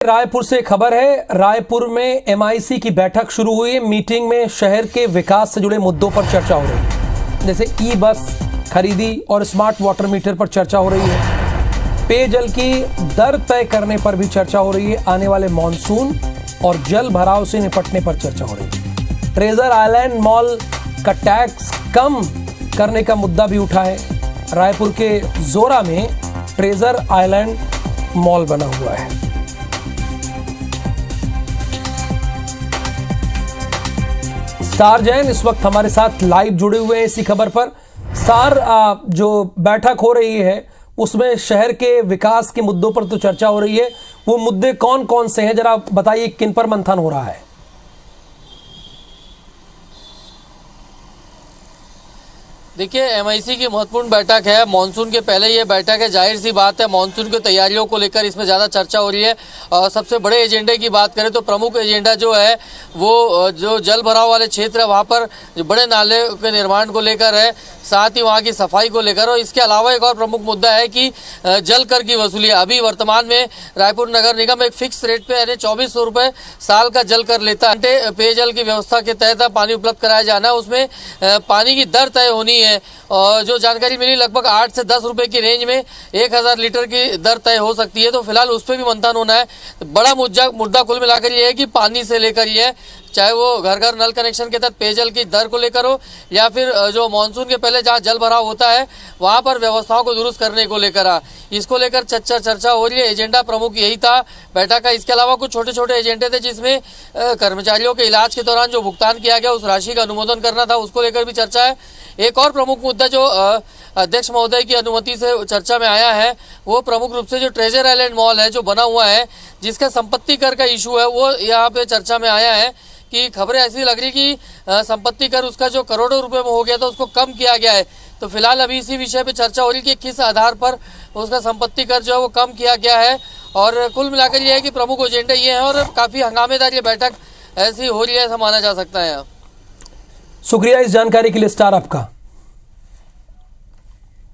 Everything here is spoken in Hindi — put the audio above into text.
रायपुर से खबर है। रायपुर में एमआईसी की बैठक शुरू हुई। मीटिंग में शहर के विकास से जुड़े मुद्दों पर चर्चा हो रही है, जैसे ई बस खरीदी और स्मार्ट वाटर मीटर पर चर्चा हो रही है। पेयजल की दर तय करने पर भी चर्चा हो रही है। आने वाले मॉनसून और जल भराव से निपटने पर चर्चा हो रही है। ट्रेजर आइलैंड मॉल का टैक्स कम करने का मुद्दा भी उठा है। रायपुर के जोरा में ट्रेजर आइलैंड मॉल बना हुआ है। स्टार जैन इस वक्त हमारे साथ लाइव जुड़े हुए हैं इसी खबर पर। स्टार, जो बैठक हो रही है उसमें शहर के विकास के मुद्दों पर तो चर्चा हो रही है, वो मुद्दे कौन कौन से हैं, जरा बताइए किन पर मंथन हो रहा है। देखिए, एमआईसी की महत्वपूर्ण बैठक है। मानसून के पहले ये बैठक है। जाहिर सी बात है, मानसून की तैयारियों को लेकर इसमें ज़्यादा चर्चा हो रही है। सबसे बड़े एजेंडे की बात करें तो प्रमुख एजेंडा जो है वो जो जल भराव वाले क्षेत्र है वहाँ पर जो बड़े नाले के निर्माण को लेकर है, साथ ही वहाँ की सफाई को लेकर। और इसके अलावा एक और प्रमुख मुद्दा है कि जल कर की वसूली। अभी वर्तमान में रायपुर नगर निगम एक फिक्स रेट पे यानी 2400 रुपये साल का जल कर लेता है। पेयजल की व्यवस्था के तहत पानी उपलब्ध कराया जाना है, उसमें पानी की दर तय होनी है। और जो जानकारी मिली, लगभग 8 से 10 रुपए की रेंज में 1000 लीटर की दर तय हो सकती है। तो फिलहाल उस पर भी मंथन होना है। बड़ा मुद्दा कुल मिलाकर ये है कि पानी से लेकर ये, चाहे वो घर घर नल कनेक्शन के तहत पेयजल की दर को लेकर हो या फिर जो मानसून के पहले जहाँ जल भराव होता है वहाँ पर व्यवस्थाओं को दुरुस्त करने को लेकर इसको लेकर चर्चा हो रही है। एजेंडा प्रमुख यही था बैठक का। इसके अलावा कुछ छोटे छोटे एजेंडे थे, जिसमें कर्मचारियों के इलाज के दौरान जो भुगतान किया गया उस राशि का अनुमोदन करना था, उसको लेकर भी चर्चा है। एक और प्रमुख मुद्दा जो अध्यक्ष महोदय की अनुमति से चर्चा में आया है, वो प्रमुख रूप से जो ट्रेजर आइलैंड मॉल है जो बना हुआ है, जिसका संपत्ति कर का इशू है, वो यहाँ पे चर्चा में आया है। कि खबरें ऐसी लग रही कि संपत्ति कर उसका जो करोड़ों रुपए में हो गया था उसको कम किया गया है। तो फिलहाल अभी इसी विषय पे चर्चा हो रही है कि किस आधार पर उसका संपत्ति कर जो है वो कम किया गया है। और कुल मिलाकर ये है कि प्रमुख एजेंडे ये है और काफ़ी हंगामेदार ये बैठक ऐसी हो रही है, ऐसा माना जा सकता है। शुक्रिया इस जानकारी के लिए स्टार आपका।